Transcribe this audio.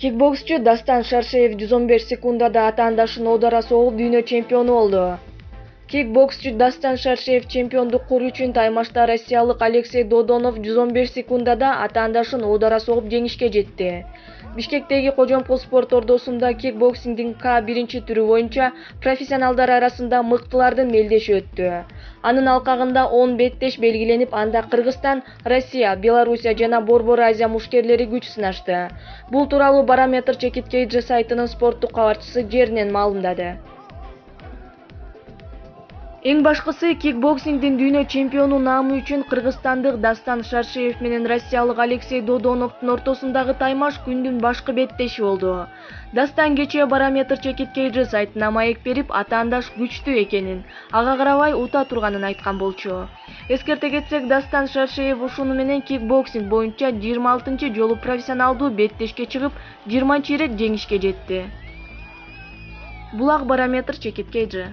Кикбоксчу Дастан Шаршеев 115 секундада атаандашын оодара согуп дүйнө чемпиону болду. Кикбоксчу Дастан Шаршеев чемпиондук куруу үчүн таймашта россиялык Алексей Додонов 115 секундада атаандашын оодара согуп жеңишке жетти. Бишкектеги Кожомпул спорт ордосунда кикбоксингдин К1 түрү боюнча профессионалдар арасында мыктылардын мелдеши өттү. Анын алкагында 10 беттеш белгиленип, анда Кыргызстан, Россия, Белоруссия жана Борбор Азия мушкерлери күч сынашты. Бул тууралуу Барометр Чекиткейджи сайтынын спорттук кабарчысы жеринен маалымдады. Эң башкысы, кикбоксингдин дүйнө чемпиону наамы үчүн кыргызстандык Дастан Шаршеев менен россиялык Алексей Додоновдун ортосундагы таймаш күндүн башкы беттеши болду. Дастан кечээ Барометр Чекиткейджи сайтына маек берип, атаандаш күчтүү экенин, ага карабай ута турганын айткан болчу. Эскерте кетсек, Дастан Шаршеев ушуну менен кикбоксинг боюнча 26-жолу профессионалдуу беттешке чыгып, 20-ирет жеңишке жетти. Булак Барометр Чекиткейджи.